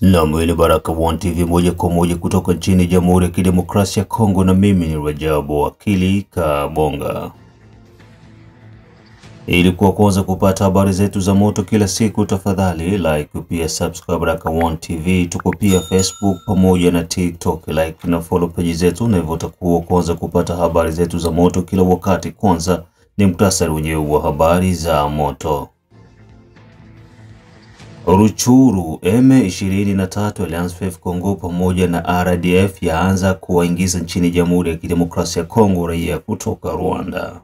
Na mwili Baraka One TV moja kwa moja kutoka nchini Jamhuri ya Kidemokrasia ya Kongo, na mimi ni Rajabu Wakili Kabonga. Ili kuwa kwanza kupata habari zetu za moto kila siku, tafadhali like pia subscribe Baraka One TV. Tuko pia Facebook pamoja na TikTok, like na follow page zetu, na hivyo utakuwa kwanza kupata habari zetu za moto kila wakati. Kwanza ni muktasari wenyewe wa habari za moto. Ruchuru, M23 Alliance Fleuve Congo pamoja na RDF yaanza kuwaingiza nchini Jamhuri ya Kidemokrasia ya Kongo raia kutoka Rwanda.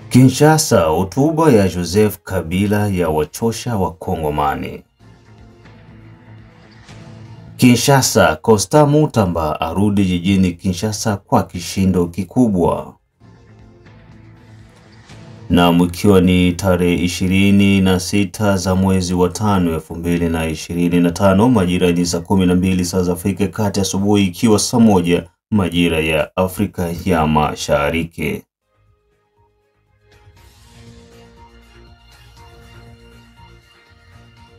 Kinshasa, hotuba ya Joseph Kabila ya wachosha wa Kongomani. Kinshasa, Costa Mutamba arudi jijini Kinshasa kwa kishindo kikubwa. Na mkiwa ni tarehe 26 za mwezi wa 5 2025, majira ni saa 12 saa za Afrika Kati asubuhi, ikiwa saa 1 majira ya Afrika ya Mashariki.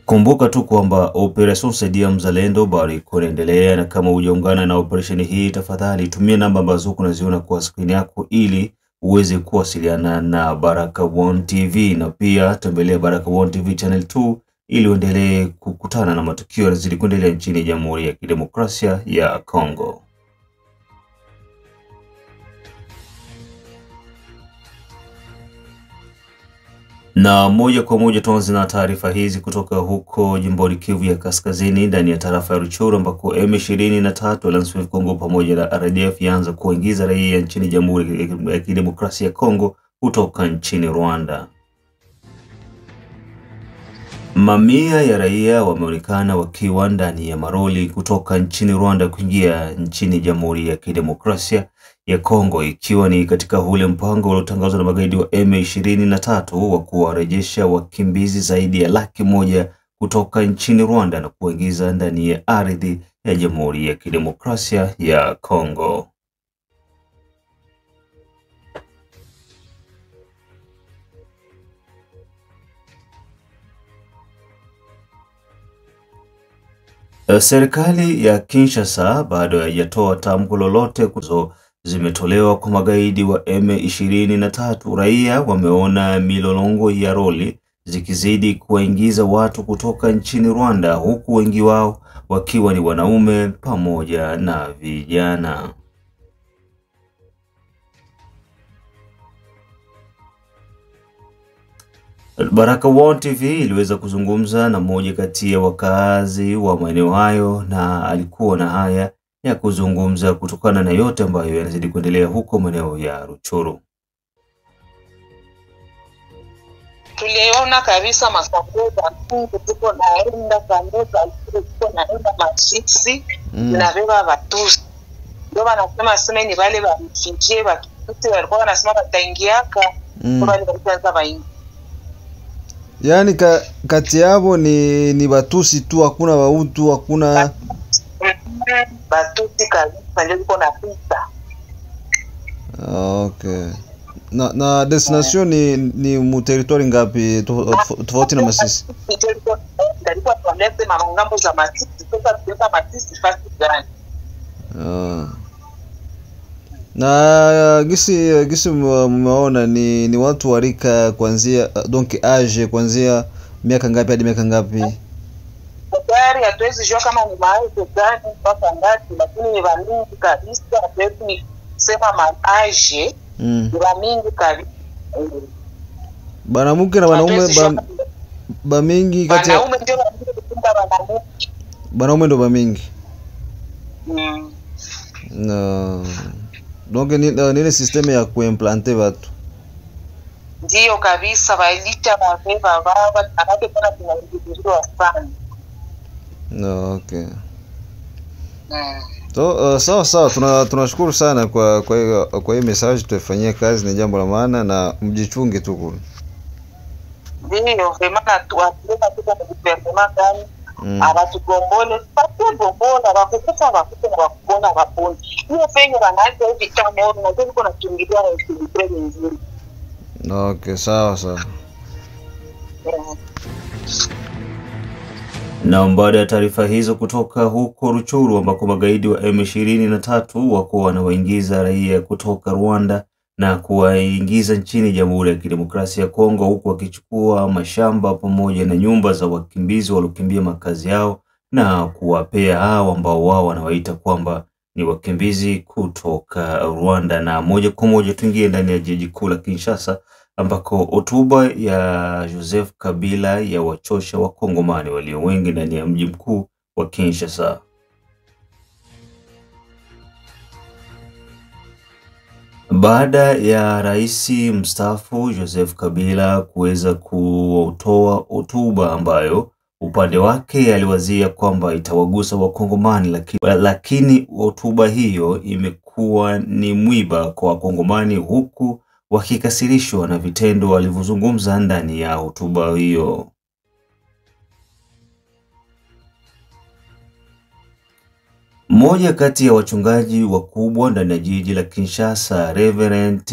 Kumbuka tu kwamba Operation Saidia Mzalendo bado inaendelea, na kama hujaungana na operation hii, tafadhali tumia namba ambazo unaziona kwa screen yako ili uweze kuwasiliana na Baraka One TV, na pia tembelea Baraka One TV channel 2 ili uendelee kukutana na matukio yanazidi kuendelea nchini Jamhuri ya Kidemokrasia ya Kongo. Na moja kwa moja tuanze na taarifa hizi kutoka huko jimboni Kivu ya Kaskazini, ndani ya tarafa ya Ruchuru, ambako M23 Alliance Fleuve Congo pamoja na RDF yaanza kuingiza raia nchini Jamhuri ya Kidemokrasia ya Kongo kutoka nchini Rwanda. Mamia ya raia wameonekana wakiwa ndani ya maroli kutoka nchini Rwanda kuingia nchini Jamhuri ya Kidemokrasia ya Kongo, ikiwa ni katika ule mpango uliotangazwa na magaidi wa M23 wa kuwarejesha wakimbizi zaidi ya 100,000 kutoka nchini Rwanda na kuingiza ndani ya ardhi ya Jamhuri ya Kidemokrasia ya Kongo. Serikali ya Kinshasa bado haijatoa tamko lolote kuzo zimetolewa kwa magaidi wa M23. Raia wameona milolongo ya roli zikizidi kuwaingiza watu kutoka nchini Rwanda, huku wengi wao wakiwa ni wanaume pamoja na vijana. Baraka One TV iliweza kuzungumza na mmoja kati ya wakazi wa maeneo hayo, na alikuwa na haya ya kuzungumza kutokana na yote ambayo yanazidi kuendelea huko maeneo ya Ruchuru. Tuliona kabisa masakoba tuko naenda kanisa, tuko naenda masisi na beba Batusi. Ndio wanasema ni wale wa mchinje wa Kitusi walikuwa wanasema wataingiaka kwa wale walianza baingi. Yaani kati yao ni Batusi tu, hakuna Wahutu, hakuna Batusi kabisa ndio iko na pita. Okay. Na destination ni mu territory ngapi tofauti na Masisi? Ndio tuanze mamangambo za Masisi, sasa tunaenda Masisi fast gani? Na gisi mmeona ni watu warika kuanzia donc age kuanzia miaka ngapi hadi miaka ngapi? Tayari hatuwezi jua kama ni mahali gani mpaka ngapi, lakini ni mingi kabisa. Hatuwezi sema age ni mingi kabisa. Banamuke na wanaume ba mingi kati ya wanaume ndio wanaume. Banaume ndo ba mingi. No. Donc nile systeme ya kuimplante watu. Ndio kabisa, bailicha mabeba baba anake tena tunajidhihirisha sana. No, okay. So sawa, tunashukuru sana kwa hii message, tufanyie kazi, ni jambo la maana na mjichunge tu kule. Ndio sema tuwapeleka tuko kuperforma gani? Abatugombole pate bombola bakukufa wakubona wapone. Hiyo fenye wanaanza hivi kama na ndio kuna tungilia na usibitre nzuri. Okay, sawa. Na baada ya taarifa hizo kutoka huko Ruchuru ambako magaidi wa M23 wako wanawaingiza raia kutoka Rwanda na kuwaingiza nchini Jamhuri ya Kidemokrasia ya Kongo, huku wakichukua mashamba pamoja na nyumba za wakimbizi waliokimbia makazi yao na kuwapea hao ambao wao wanawaita kwamba ni wakimbizi kutoka Rwanda. Na moja kwa moja tuingie ndani ya jiji kuu la Kinshasa ambako hotuba ya Joseph Kabila ya wachosha wakongomani walio wengi ndani ya mji mkuu wa Kinshasa. Baada ya rais mstaafu Joseph Kabila kuweza kutoa hotuba ambayo upande wake aliwazia kwamba itawagusa wakongomani, lakini hotuba hiyo imekuwa ni mwiba kwa wakongomani, huku wakikasirishwa na vitendo alivyozungumza ndani ya hotuba hiyo. Mmoja kati ya wachungaji wakubwa ndani ya jiji la Kinshasa, Reverend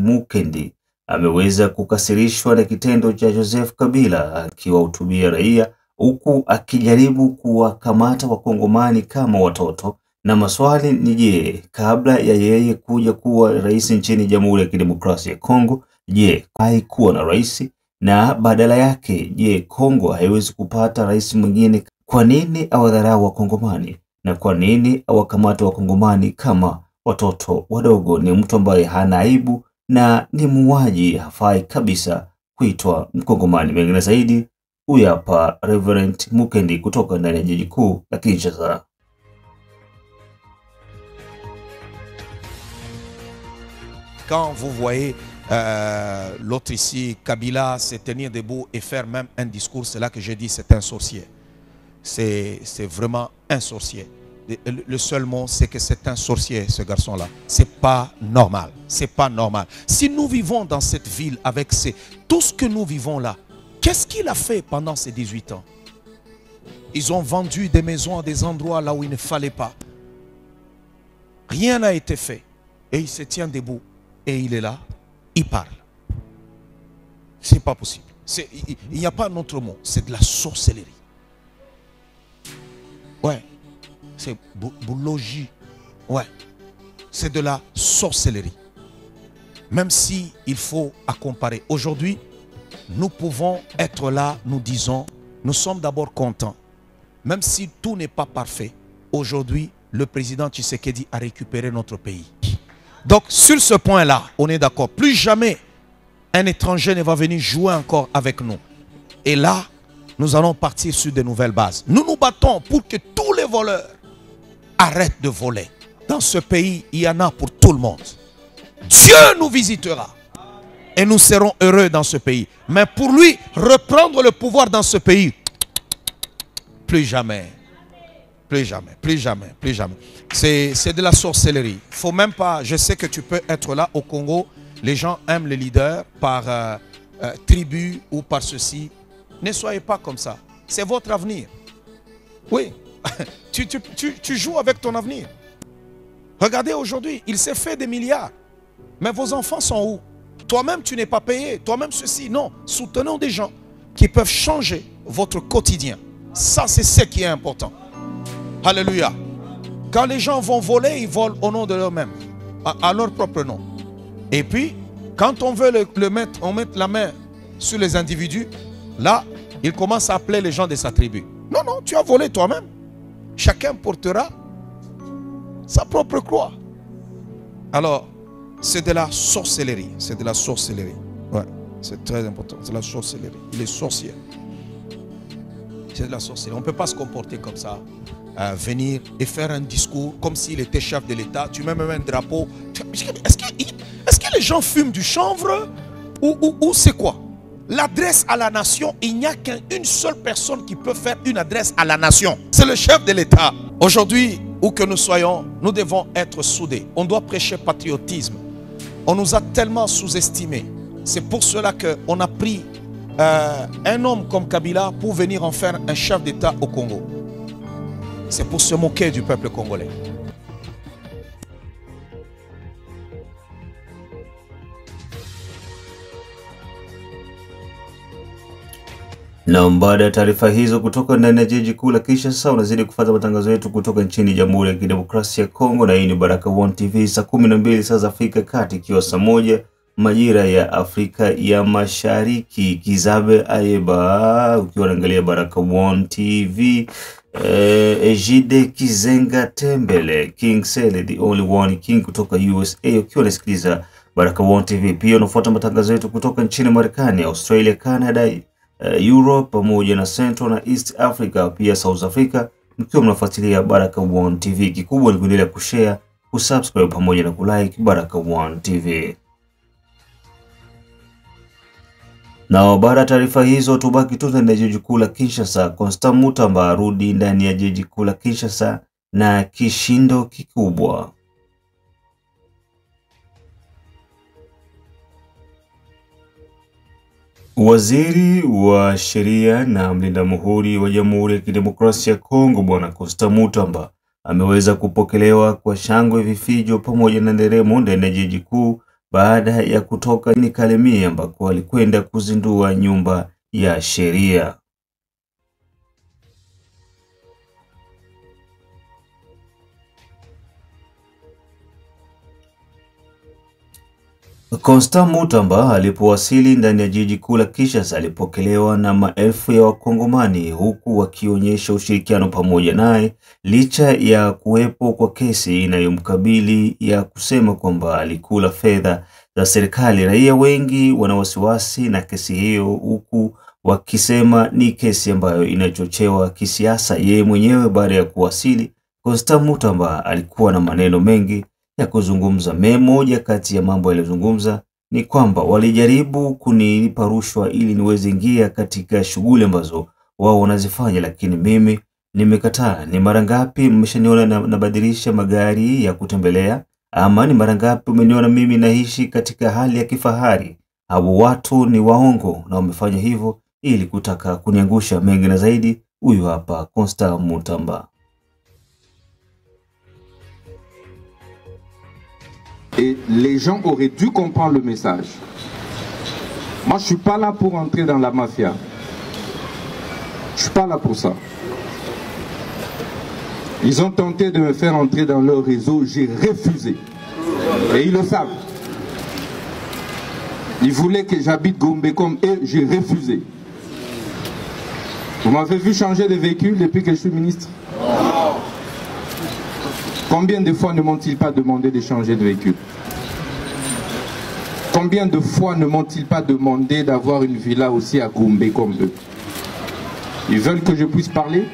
Mukendi, ameweza kukasirishwa na kitendo cha Joseph Kabila akiwahutubia raia huku akijaribu kuwakamata wakongomani kama watoto. Na maswali ni je, kabla ya yeye kuja kuwa rais nchini Jamhuri ya Kidemokrasia ya Kongo, je, haikuwa na rais? Na badala yake, je, Kongo haiwezi kupata rais mwingine? Kwa nini awadharau wakongomani? Na kwa nini awakamata wakongomani kama watoto wadogo? Ni mtu ambaye hana aibu na ni muuaji, hafai kabisa kuitwa mkongomani. Mengine zaidi, huyu hapa Reverend Mukendi kutoka ndani ya jiji kuu la Kinshasa. Quand vous voyez l'autre ici, Kabila, se tenir debout et faire même un discours, c'est là que j'ai dit c'est un sorcier. C'est vraiment un sorcier. Le seul mot, c'est que c'est un sorcier, ce garçon-là. C'est pas normal. C'est pas normal. Si nous vivons dans cette ville avec tout ce que nous vivons là, qu'est-ce qu'il a fait pendant ces 18 ans? Ils ont vendu des maisons à des endroits là où il ne fallait pas. Rien n'a été fait. Et il se tient debout. Et il est là, il parle. C'est pas possible. Il n'y a pas un autre mot. C'est de la sorcellerie. Ouais. C'est boulogie. Ouais. C'est de la sorcellerie. Même si il faut à comparer. Aujourd'hui, nous pouvons être là, nous disons, nous sommes d'abord contents. Même si tout n'est pas parfait. Aujourd'hui, le président Tshisekedi a récupéré notre pays. Donc, sur ce point-là, on est d'accord. Plus jamais un étranger ne va venir jouer encore avec nous. Et là, nous allons partir sur de nouvelles bases. Nous nous battons pour que tous les voleurs arrêtent de voler. Dans ce pays, il y en a pour tout le monde. Dieu nous visitera. Et nous serons heureux dans ce pays. Mais pour lui, reprendre le pouvoir dans ce pays, plus jamais. Plus jamais, plus jamais, plus jamais. C'est de la sorcellerie. Faut même pas, je sais que tu peux être là au Congo, les gens aiment les leaders par tribu ou par ceci. Ne soyez pas comme ça. C'est votre avenir. Oui, tu joues avec ton avenir. Regardez aujourd'hui, il s'est fait des milliards. Mais vos enfants sont où? Toi-même, tu n'es pas payé. Toi-même, ceci. Non, soutenons des gens qui peuvent changer votre quotidien. Ça, c'est ce qui est important. Alléluia. Quand les gens vont voler, ils volent au nom de eux-mêmes, à leur propre nom. Et puis, quand on veut on met la main sur les individus, là, il commence à appeler les gens de sa tribu. Non, non, tu as volé toi-même. Chacun portera sa propre croix. Alors, c'est de la sorcellerie. C'est de la sorcellerie. Ouais, c'est très important. C'est de la sorcellerie. Il est sorcier. C'est de la sorcellerie. On ne peut pas se comporter comme ça. Venir et faire un discours comme s'il était chef de l'État. Tu mets même un drapeau. Est-ce que les gens fument du chanvre ou c'est quoi? L'adresse à la nation, il n'y a qu'une seule personne qui peut faire une adresse à la nation. C'est le chef de l'État. Aujourd'hui, où que nous soyons, nous devons être soudés. On doit prêcher patriotisme. On nous a tellement sous-estimés. C'est pour cela qu'on a pris un homme comme Kabila pour venir en faire un chef d'État au Congo. C'est pour se moquer du peuple congolais. Na baada ya taarifa hizo kutoka ndani ya jiji kuu la Kinshasa, unazidi kufuata matangazo yetu kutoka nchini Jamhuri ya Kidemokrasia ya Kongo, na hii ni Baraka1 TV, saa 12 saa za Afrika Kati, ikiwa saa 1 majira ya Afrika ya Mashariki. Kizabe Ayeba ukiwa unaangalia Baraka1 TV. Ejide Kizenga Tembele, King Sele the only one king kutoka USA, ukiwa unasikiliza Baraka1 TV. Pia unafuata matangazo yetu kutoka nchini Marekani, Australia, Canada, Europe pamoja na Central na East Africa, pia South Africa, mkiwa mnafuatilia Baraka1 TV. Kikubwa ni kuendelea kushare, kusubscribe pamoja na kulike Baraka1 TV. Na baada ya taarifa hizo, tubaki tu ndani ya jiji kuu la Kinshasa. Constant Mutamba arudi ndani ya jiji kuu la Kinshasa na kishindo kikubwa. Waziri wa Sheria na mlinda muhuri wa Jamhuri ya Kidemokrasia ya Kongo Bwana Constant Mutamba ameweza kupokelewa kwa shangwe, vifijo pamoja na nderemo ndani ya jiji kuu baada ya kutoka ni Kalemie ambako alikwenda kuzindua nyumba ya sheria. Constant Mutamba alipowasili ndani ya jiji kuu la Kinshasa alipokelewa na maelfu ya Wakongomani, huku wakionyesha ushirikiano pamoja naye licha ya kuwepo kwa kesi inayomkabili ya kusema kwamba alikula fedha za serikali. Raia wengi wana wasiwasi na kesi hiyo, huku wakisema ni kesi ambayo inachochewa kisiasa. Yeye mwenyewe baada ya kuwasili, Constant Mutamba alikuwa na maneno mengi ya kuzungumza. Moja kati ya mambo aliyozungumza ni kwamba walijaribu kunilipa rushwa ili niweze ingia katika shughuli ambazo wao wanazifanya, lakini mimi nimekataa. Ni mara ngapi mmeshaniona nabadilisha magari ya kutembelea? Ama ni mara ngapi umeniona mimi naishi katika hali ya kifahari? Hao watu ni waongo na wamefanya hivyo ili kutaka kuniangusha. Mengi na zaidi, huyu hapa Constant Mutamba. Et les gens auraient dû comprendre le message. Moi, je ne suis pas là pour entrer dans la mafia. Je ne suis pas là pour ça. Ils ont tenté de me faire entrer dans leur réseau, j'ai refusé. Et ils le savent. Ils voulaient que j'habite Gombe comme eux, j'ai refusé. Vous m'avez vu changer de véhicule depuis que je suis ministre? Combien de fois ne m'ont-ils pas demandé de changer de véhicule? Combien de fois ne m'ont-ils pas demandé d'avoir une villa aussi à Gombe comme eux? Ils veulent que je puisse parler?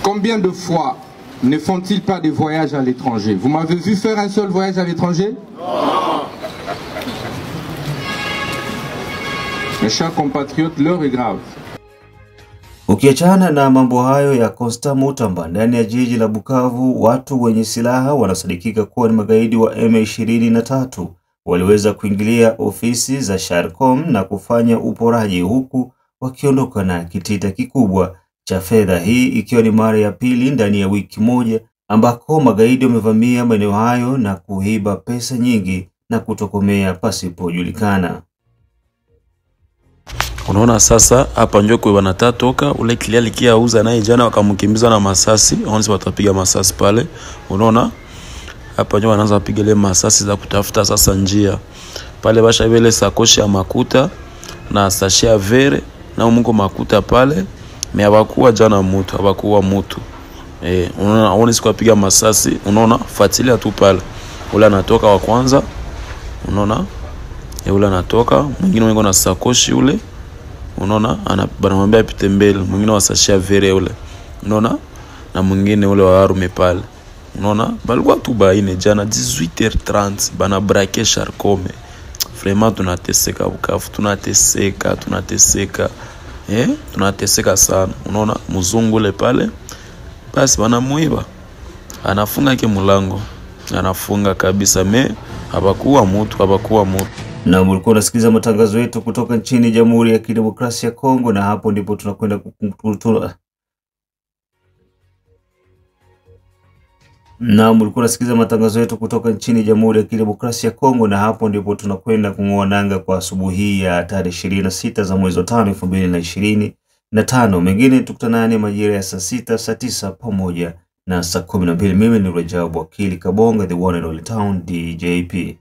Combien de fois ne font-ils pas des voyages à l'étranger? Vous m'avez vu faire un seul voyage à l'étranger? Non. Mes chers compatriotes, l'heure est grave. Ukiachana na mambo hayo ya Constant Mutamba, ndani ya jiji la Bukavu watu wenye silaha wanasadikika kuwa ni magaidi wa M23 waliweza kuingilia ofisi za Sharcom na kufanya uporaji, huku wakiondoka na kitita kikubwa cha fedha. Hii ikiwa ni mara ya pili ndani ya wiki moja ambako magaidi wamevamia maeneo hayo na kuiba pesa nyingi na kutokomea pasipojulikana. Unaona sasa hapa ndio kwa wanatatoka ule kiliali kia uza naye jana wakamkimbiza na masasi, wanzi watapiga masasi pale. Unaona hapa ndio wanaanza kupiga ile masasi za kutafuta sasa njia. Pale basha vile sakoshi ya makuta na sashi ya vere na mungu makuta pale. Hawakuwa jana mtu, hawakuwa mtu. Unaona aone siku apiga masasi, unaona fuatilia tu pale. Ule anatoka wa kwanza. Unaona? Ule anatoka, mwingine wengo na sakoshi ule. Unaona banamwambia apite mbele, mwingine wasashia vere ule. Unaona? Na mwingine ule wa arume pale. Unaona? Balikuwa tu baine jana 18h30 bana braquer Sharcom. Vraiment tunateseka Bukavu, tunateseka. Tunateseka sana. Unaona mzungu ule pale. Basi wanamuiba. Anafunga yake mlango. Anafunga kabisa hapakuwa mtu. Na mlikuwa unasikiliza matangazo yetu kutoka nchini Jamhuri ya Kidemokrasia ya Kongo, na hapo ndipo tunakwenda Na mlikuwa nasikiliza matangazo yetu kutoka nchini Jamhuri ya Kidemokrasia ya Kongo, na hapo ndipo tunakwenda kung'oa nanga kwa asubuhi ya tarehe 26 za mwezi wa 5 2025. Mengine tukutanane majira ya saa 6, saa 9 pamoja na saa 12. Mimi ni Rajab Wakili Kabonga, the one and only town DJP.